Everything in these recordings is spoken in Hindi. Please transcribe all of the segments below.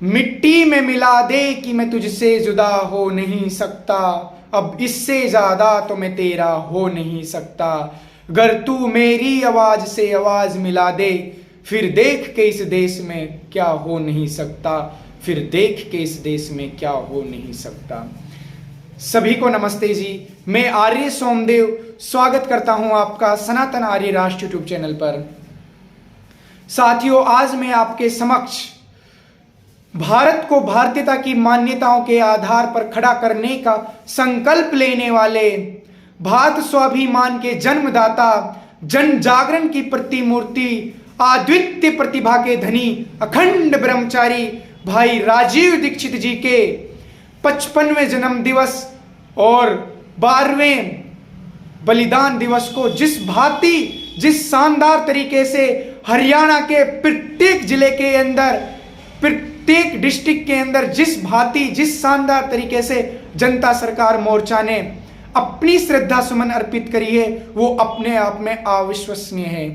मिट्टी में मिला दे कि मैं तुझसे जुदा हो नहीं सकता, अब इससे ज्यादा तो मैं तेरा हो नहीं सकता। अगर तू मेरी आवाज से आवाज मिला दे, फिर देख के इस देश में क्या हो नहीं सकता, फिर देख के इस देश में क्या हो नहीं सकता। सभी को नमस्ते जी, मैं आर्य सोमदेव स्वागत करता हूं आपका सनातन आर्य राष्ट्र यूट्यूब चैनल पर। साथियों, आज मैं आपके समक्ष भारत को भारतीयता की मान्यताओं के आधार पर खड़ा करने का संकल्प लेने वाले, भारत स्वाभिमान के जन्मदाता, जन जागरण की प्रतिमूर्ति, अद्वितीय प्रतिभा के धनी, अखंड ब्रह्मचारी भाई राजीव दीक्षित जी के 55वें जन्म दिवस और 12वें बलिदान दिवस को जिस भांति, जिस शानदार तरीके से हरियाणा के प्रत्येक जिले के अंदर, प्रत्येक डिस्ट्रिक्ट के अंदर जिस भांति, जिस शानदार तरीके से जनता सरकार मोर्चा ने अपनी श्रद्धा सुमन अर्पित करी है, वो अपने आप में अविश्वसनीय है।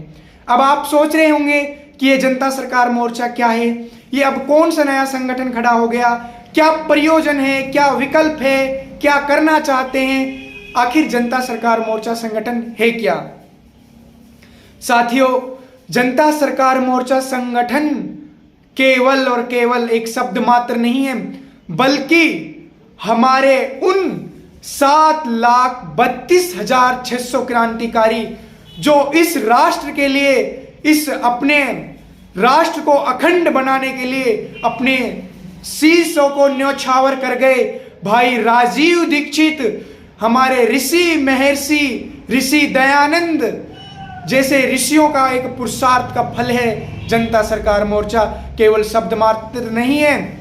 अब आप सोच रहे होंगे कि ये जनता सरकार मोर्चा क्या है, ये अब कौन सा नया संगठन खड़ा हो गया, क्या प्रयोजन है, क्या विकल्प है, क्या करना चाहते हैं, आखिर जनता सरकार मोर्चा संगठन है क्या। साथियों, जनता सरकार मोर्चा संगठन केवल और केवल एक शब्द मात्र नहीं है, बल्कि हमारे उन 7,32,600 क्रांतिकारी जो इस राष्ट्र के लिए, इस अपने राष्ट्र को अखंड बनाने के लिए अपने शीशों को न्यौछावर कर गए भाई राजीव दीक्षित, हमारे ऋषि महर्षि ऋषि दयानंद जैसे ऋषियों का एक पुरुषार्थ का फल है जनता सरकार मोर्चा, केवल शब्द मात्र नहीं है।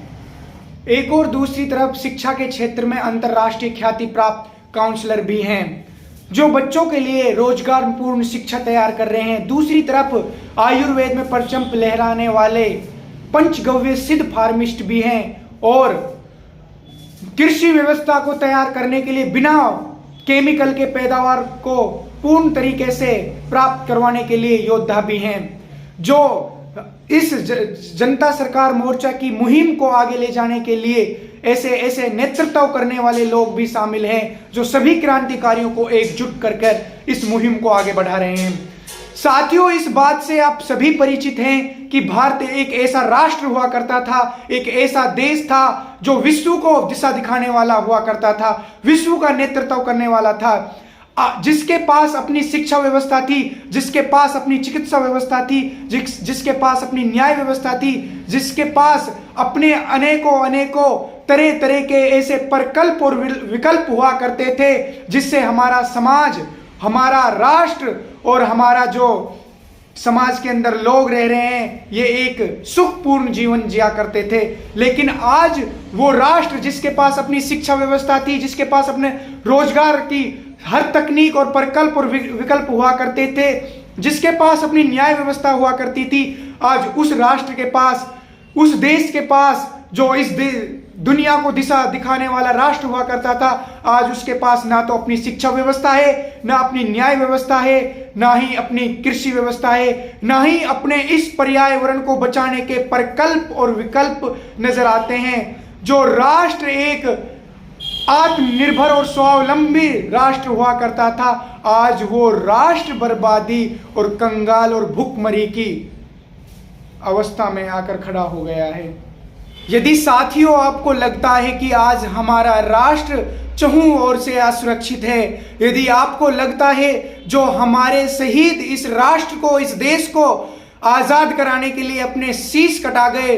एक और दूसरी तरफ शिक्षा के क्षेत्र में अंतर्राष्ट्रीय ख्याति प्राप्त काउंसलर भी हैं जो बच्चों के लिए रोजगार पूर्ण शिक्षा तैयार कर रहे हैं। दूसरी तरफ आयुर्वेद में परचम लहराने वाले पंचगव्य सिद्ध फार्मिस्ट भी हैं और कृषि व्यवस्था को तैयार करने के लिए बिना केमिकल के पैदावार को पूर्ण तरीके से प्राप्त करवाने के लिए योद्धा भी हैं। जो इस जनता सरकार मोर्चा की मुहिम को आगे ले जाने के लिए ऐसे नेतृत्व करने वाले लोग भी शामिल हैं जो सभी क्रांतिकारियों को एकजुट कर इस मुहिम को आगे बढ़ा रहे हैं। साथियों, इस बात से आप सभी परिचित हैं कि भारत एक ऐसा राष्ट्र हुआ करता था, एक ऐसा देश था जो विश्व को दिशा दिखाने वाला हुआ करता था, विश्व का नेतृत्व करने वाला था, जिसके पास अपनी शिक्षा व्यवस्था थी, जिसके पास अपनी चिकित्सा व्यवस्था थी, जिसके पास अपनी न्याय व्यवस्था थी, जिसके पास अपने अनेकों तरह तरह के ऐसे प्रकल्प और विकल्प हुआ करते थे जिससे हमारा समाज, हमारा राष्ट्र और हमारा जो समाज के अंदर लोग रह रहे हैं ये एक सुखपूर्ण जीवन जिया करते थे। लेकिन आज वो राष्ट्र जिसके पास अपनी शिक्षा व्यवस्था थी, जिसके पास अपने रोजगार की हर तकनीक और प्रकल्प और विकल्प हुआ करते थे, जिसके पास अपनी न्याय व्यवस्था हुआ करती थी, आज उस राष्ट्र के पास, उस देश के पास जो इस दुनिया को दिशा दिखाने वाला राष्ट्र हुआ करता था, आज उसके पास ना तो अपनी शिक्षा व्यवस्था है, ना अपनी न्याय व्यवस्था है, ना ही अपनी कृषि व्यवस्था है, ना ही अपने इस पर्यावरण को बचाने के प्रकल्प और विकल्प नजर आते हैं। जो राष्ट्र एक आत्मनिर्भर और स्वावलंबी राष्ट्र हुआ करता था, आज वो राष्ट्र बर्बादी और कंगाल और भूखमरी की अवस्था में आकर खड़ा हो गया है। यदि साथियों आपको लगता है कि आज हमारा राष्ट्र चहुं ओर से असुरक्षित है, यदि आपको लगता है जो हमारे शहीद इस राष्ट्र को, इस देश को आजाद कराने के लिए अपने शीश कटा गए,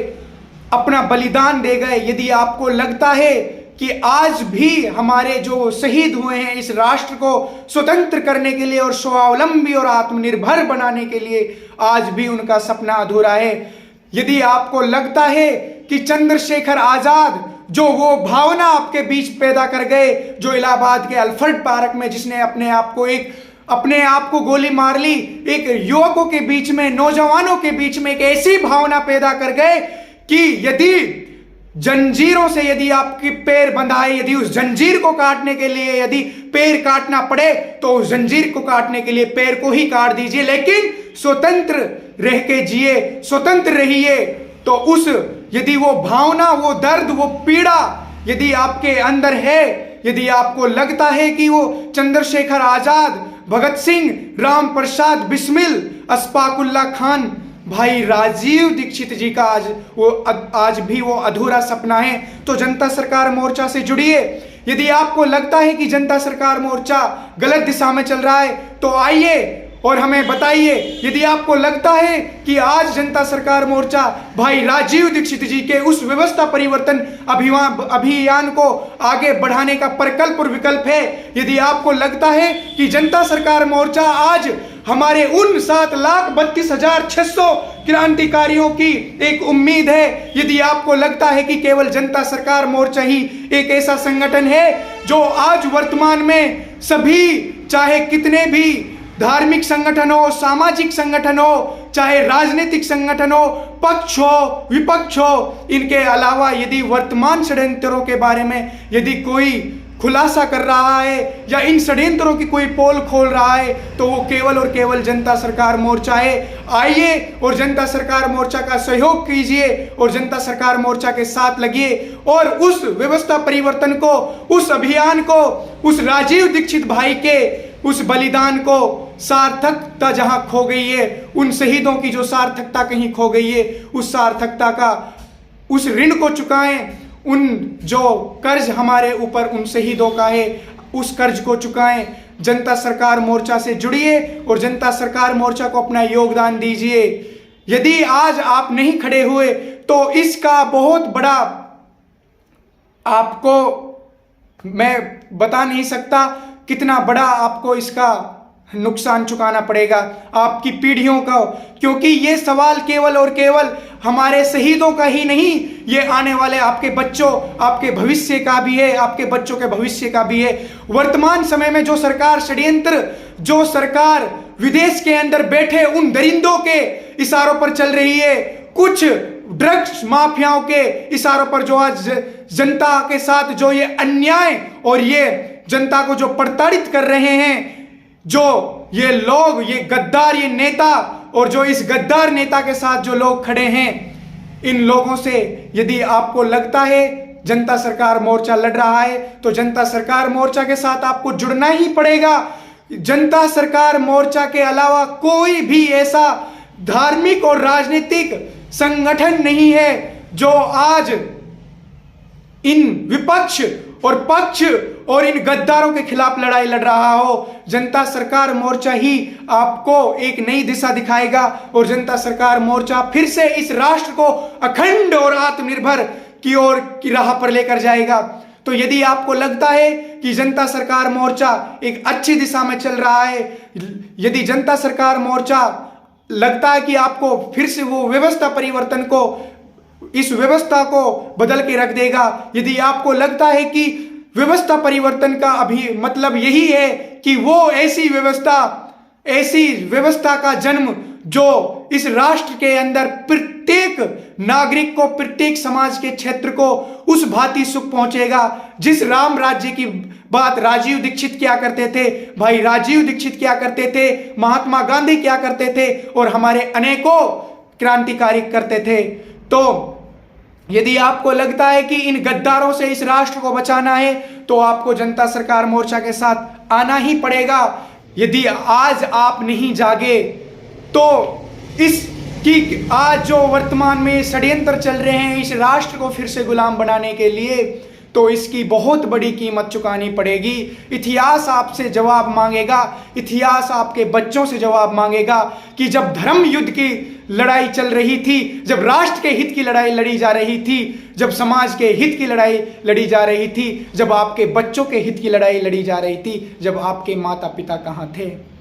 अपना बलिदान दे गए, यदि आपको लगता है कि आज भी हमारे जो शहीद हुए हैं इस राष्ट्र को स्वतंत्र करने के लिए और स्वावलंबी और आत्मनिर्भर बनाने के लिए आज भी उनका सपना अधूरा है, यदि आपको लगता है कि चंद्रशेखर आजाद जो वो भावना आपके बीच पैदा कर गए, जो इलाहाबाद के अल्फ्रेड पार्क में जिसने अपने आप को गोली मार ली, एक युवकों के बीच में, नौजवानों के बीच में एक ऐसी भावना पैदा कर गए कि यदि जंजीरों से यदि आपकी पैर बंधाए, यदि उस जंजीर को काटने के लिए यदि पैर काटना पड़े तो उस जंजीर को काटने के लिए पैर को ही काट दीजिए, लेकिन स्वतंत्र रह के जिए, स्वतंत्र रहिए। तो उस यदि वो भावना, वो दर्द, वो पीड़ा यदि आपके अंदर है, यदि आपको लगता है कि वो चंद्रशेखर आजाद, भगत सिंह, राम प्रसाद बिस्मिल, अशफाकुल्ला खान, भाई राजीव दीक्षित जी का आज भी वो अधूरा सपना है, तो जनता सरकार मोर्चा से जुड़िए। यदि आपको लगता है कि जनता सरकार मोर्चा गलत दिशा में चल रहा है तो आइए और हमें बताइए। यदि आपको लगता है कि आज जनता सरकार मोर्चा भाई राजीव दीक्षित जी के उस व्यवस्था परिवर्तन अभियान को आगे बढ़ाने का प्रकल्प और विकल्प है, यदि आपको लगता है कि जनता सरकार मोर्चा आज हमारे उन 7,32,600 क्रांतिकारियों की एक उम्मीद है, यदि आपको लगता है कि केवल जनता सरकार मोर्चा ही एक ऐसा संगठन है जो आज वर्तमान में सभी, चाहे कितने भी धार्मिक संगठन हो, सामाजिक संगठन हो, चाहे राजनीतिक संगठन हो, पक्ष हो, विपक्ष हो, इनके अलावा यदि वर्तमान षड्यंत्रों के बारे में यदि कोई खुलासा कर रहा है या इन षड्यंत्रों की कोई पोल खोल रहा है तो वो केवल और केवल जनता सरकार मोर्चा है। आइए और जनता सरकार मोर्चा का सहयोग कीजिए और जनता सरकार मोर्चा के साथ लगिए और उस व्यवस्था परिवर्तन को, उस अभियान को, उस राजीव दीक्षित भाई के उस बलिदान को, सार्थकता जहां खो गई है, उन शहीदों की जो सार्थकता कहीं खो गई है, उस सार्थकता का, उस ऋण को चुकाएं। उन जो कर्ज हमारे ऊपर उन शहीदों का है, उस कर्ज को चुकाएं। जनता सरकार मोर्चा से जुड़िए और जनता सरकार मोर्चा को अपना योगदान दीजिए। यदि आज आप नहीं खड़े हुए तो इसका बहुत बड़ा, आपको मैं बता नहीं सकता कितना बड़ा आपको इसका नुकसान चुकाना पड़ेगा, आपकी पीढ़ियों का, क्योंकि ये सवाल केवल और केवल हमारे शहीदों का ही नहीं, ये आने वाले आपके बच्चों, आपके भविष्य का भी है, आपके बच्चों के भविष्य का भी है। वर्तमान समय में जो सरकार षड्यंत्र, जो सरकार विदेश के अंदर बैठे उन दरिंदों के इशारों पर चल रही है, कुछ ड्रग्स माफियाओं के इशारों पर जो आज जनता के साथ जो ये अन्याय और ये जनता को जो प्रताड़ित कर रहे हैं, जो ये लोग, ये गद्दार, ये नेता और जो इस गद्दार नेता के साथ जो लोग खड़े हैं, इन लोगों से यदि आपको लगता है जनता सरकार मोर्चा लड़ रहा है तो जनता सरकार मोर्चा के साथ आपको जुड़ना ही पड़ेगा। जनता सरकार मोर्चा के अलावा कोई भी ऐसा धार्मिक और राजनीतिक संगठन नहीं है जो आज इन विपक्ष और पक्ष और इन गद्दारों के खिलाफ लड़ाई लड़ रहा हो। जनता सरकार मोर्चा ही आपको एक नई दिशा दिखाएगा और जनता सरकार मोर्चा फिर से इस राष्ट्र को अखंड और आत्मनिर्भर की ओर की राह पर लेकर जाएगा। तो यदि आपको लगता है कि जनता सरकार मोर्चा एक अच्छी दिशा में चल रहा है, यदि जनता सरकार मोर्चा लगता है कि आपको फिर से वो व्यवस्था परिवर्तन को, इस व्यवस्था को बदल के रख देगा, यदि आपको लगता है कि व्यवस्था परिवर्तन का अभी मतलब यही है कि वो ऐसी व्यवस्था का जन्म जो इस राष्ट्र के अंदर प्रत्येक नागरिक को, प्रत्येक समाज के क्षेत्र को उस भांति सुख पहुंचेगा जिस राम राज्य की बात राजीव दीक्षित क्या करते थे, भाई राजीव दीक्षित क्या करते थे, महात्मा गांधी क्या करते थे और हमारे अनेकों क्रांतिकारी करते थे। तो यदि आपको लगता है कि इन गद्दारों से इस राष्ट्र को बचाना है तो आपको जनता सरकार मोर्चा के साथ आना ही पड़ेगा। यदि आज आप नहीं जागे तो इसकी आज जो वर्तमान में षड्यंत्र चल रहे हैं इस राष्ट्र को फिर से गुलाम बनाने के लिए, तो इसकी बहुत बड़ी कीमत चुकानी पड़ेगी। इतिहास आपसे जवाब मांगेगा, इतिहास आपके बच्चों से जवाब मांगेगा कि जब धर्म युद्ध की लड़ाई चल रही थी, जब राष्ट्र के हित की लड़ाई लड़ी जा रही थी, जब समाज के हित की लड़ाई लड़ी जा रही थी, जब आपके बच्चों के हित की लड़ाई लड़ी जा रही थी, जब आपके माता पिता कहाँ थे।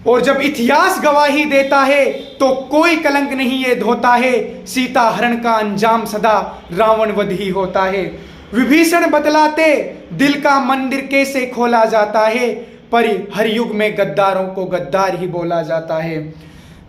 और जब इतिहास गवाही देता है तो कोई कलंक नहीं ये धोता है, सीता हरण का अंजाम सदा रावण वध ही होता है। विभीषण बतलाते दिल का मंदिर कैसे खोला जाता है, पर हर युग में गद्दारों को गद्दार ही बोला जाता है।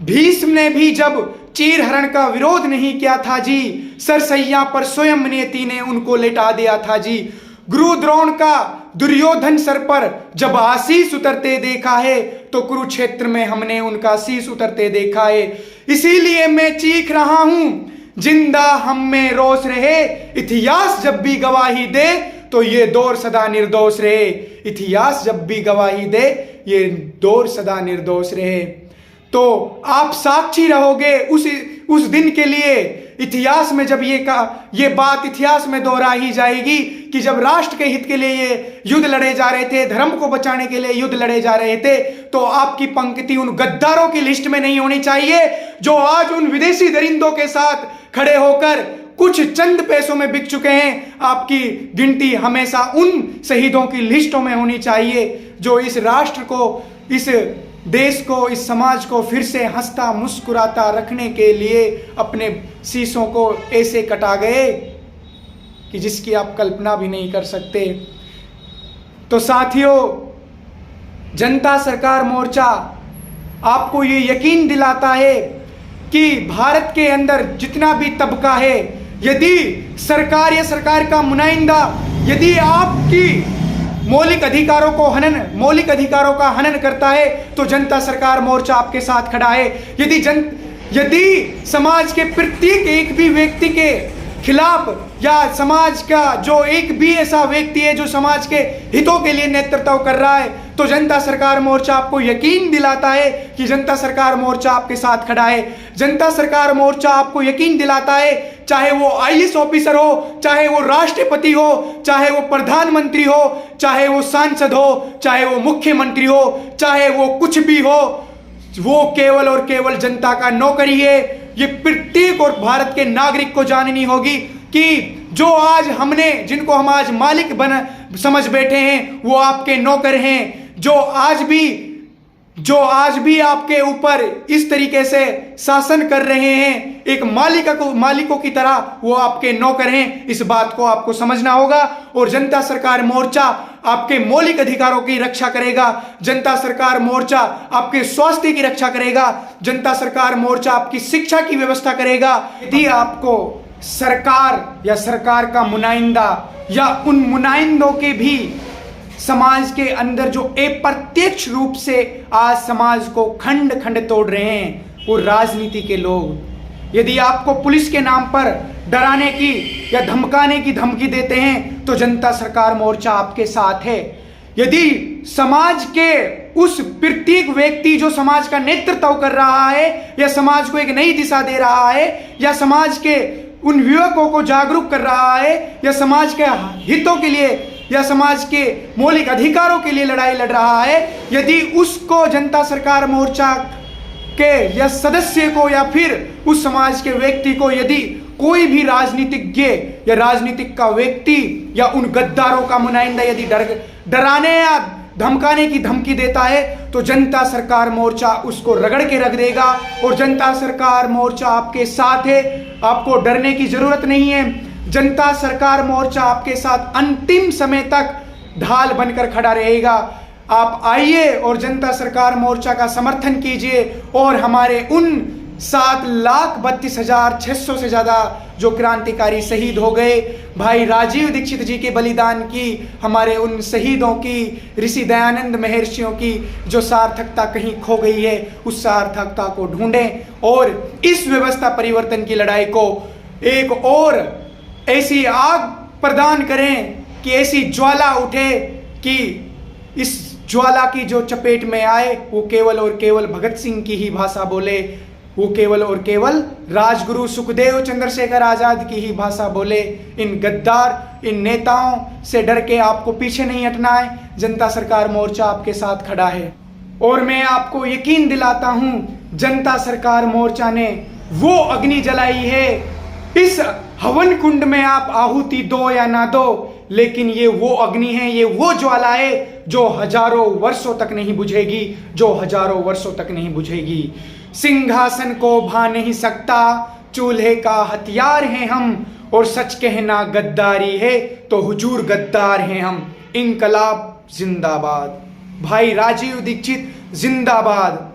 भीष्म ने भी जब चीर हरण का विरोध नहीं किया था जी, सरसैया पर स्वयं नियति ने उनको लेटा दिया था जी। गुरु द्रोण का दुर्योधन सर पर जब आशीष उतरते देखा है तो कुरुक्षेत्र में हमने उनका शीश उतरते देखा है। इसीलिए मैं चीख रहा हूं जिंदा हम में रोष रहे, इतिहास जब भी गवाही दे तो ये दौर सदा निर्दोष रहे। इतिहास जब भी गवाही दे ये दौर सदा निर्दोष रहे। तो आप साक्षी रहोगे उस दिन के लिए। इतिहास में जब ये बात इतिहास में दोहराई जाएगी कि जब राष्ट्र के हित के लिए ये युद्ध लड़े जा रहे थे, धर्म को बचाने के लिए युद्ध लड़े जा रहे थे, तो आपकी पंक्ति उन गद्दारों की लिस्ट में नहीं होनी चाहिए जो आज उन विदेशी दरिंदों के साथ खड़े होकर कुछ चंद पैसों में बिक चुके हैं। आपकी गिनती हमेशा उन शहीदों की लिस्टों में होनी चाहिए जो इस राष्ट्र को, इस देश को, इस समाज को फिर से हंसता मुस्कुराता रखने के लिए अपने शीशों को ऐसे कटा गए कि जिसकी आप कल्पना भी नहीं कर सकते। तो साथियों, जनता सरकार मोर्चा आपको ये यकीन दिलाता है कि भारत के अंदर जितना भी तबका है, यदि सरकार या सरकार का नुमाइंदा यदि आपकी मौलिक अधिकारों का हनन करता है तो जनता सरकार मोर्चा आपके साथ खड़ा है। यदि समाज के प्रत्येक एक भी व्यक्ति के खिलाफ या समाज का जो एक भी ऐसा व्यक्ति है जो समाज के हितों के लिए नेतृत्व कर रहा है, तो जनता सरकार मोर्चा आपको यकीन दिलाता है कि जनता सरकार मोर्चा आपके साथ खड़ा है। जनता सरकार मोर्चा आपको यकीन दिलाता है, चाहे वो आईएएस ऑफिसर हो, चाहे वो राष्ट्रपति हो, चाहे वो प्रधानमंत्री हो, चाहे वो सांसद हो, चाहे वो मुख्यमंत्री हो, चाहे वो कुछ भी हो, वो केवल और केवल जनता का नौकरी है। ये प्रत्येक और भारत के नागरिक को जाननी होगी कि जो आज जिनको हम आज मालिक समझ बैठे हैं वो आपके नौकर हैं। जो आज भी आपके ऊपर इस तरीके से शासन कर रहे हैं एक मालिकों की तरह, वो आपके नौकर हैं। इस बात को आपको समझना होगा और जनता सरकार मोर्चा आपके मौलिक अधिकारों की रक्षा करेगा। जनता सरकार मोर्चा आपके स्वास्थ्य की रक्षा करेगा। जनता सरकार मोर्चा आपकी शिक्षा की व्यवस्था करेगा। यदि आपको सरकार या सरकार का नुमाइंदा या उन नुमाइंदों के भी समाज के अंदर जो अप्रत्यक्ष रूप से आज समाज को खंड खंड तोड़ रहे हैं, वो राजनीति के लोग, यदि आपको पुलिस के नाम पर डराने की या धमकाने की धमकी देते हैं तो जनता सरकार मोर्चा आपके साथ है। यदि समाज के उस प्रत्येक व्यक्ति जो समाज का नेतृत्व कर रहा है या समाज को एक नई दिशा दे रहा है या समाज के उन युवकों को जागरूक कर रहा है या समाज के हितों के लिए या समाज के मौलिक अधिकारों के लिए लड़ाई लड़ रहा है, यदि उसको जनता सरकार मोर्चा के या सदस्य को या फिर उस समाज के व्यक्ति को यदि कोई भी राजनीतिज्ञ या राजनीतिक का व्यक्ति या उन गद्दारों का नुमाइंदा यदि डराने या धमकाने की धमकी देता है तो जनता सरकार मोर्चा उसको रगड़ के रख देगा। और जनता सरकार मोर्चा आपके साथ है, आपको डरने की जरूरत नहीं है। जनता सरकार मोर्चा आपके साथ अंतिम समय तक ढाल बनकर खड़ा रहेगा। आप आइए और जनता सरकार मोर्चा का समर्थन कीजिए और हमारे उन 7,32,600 से ज़्यादा जो क्रांतिकारी शहीद हो गए, भाई राजीव दीक्षित जी के बलिदान की, हमारे उन शहीदों की, ऋषि दयानंद महर्षियों की जो सार्थकता कहीं खो गई है, उस सार्थकता को ढूंढें और इस व्यवस्था परिवर्तन की लड़ाई को एक और ऐसी आग प्रदान करें कि ऐसी ज्वाला उठे कि इस ज्वाला की जो चपेट में आए वो केवल और केवल भगत सिंह की ही भाषा बोले, वो केवल और केवल राजगुरु सुखदेव चंद्रशेखर आजाद की ही भाषा बोले। इन गद्दार, इन नेताओं से डर के आपको पीछे नहीं हटना है। जनता सरकार मोर्चा आपके साथ खड़ा है और मैं आपको यकीन दिलाता हूं, जनता सरकार मोर्चा ने वो अग्नि जलाई है। इस हवन कुंड में आप आहुति दो या ना दो, लेकिन ये वो अग्नि है, ये वो ज्वाला है जो हजारों वर्षों तक नहीं बुझेगी, जो हजारों वर्षों तक नहीं बुझेगी। सिंहासन को भा नहीं सकता, चूल्हे का हथियार हैं हम, और सच कहना गद्दारी है तो हुजूर गद्दार हैं हम। इंकलाब जिंदाबाद। भाई राजीव दीक्षित जिंदाबाद।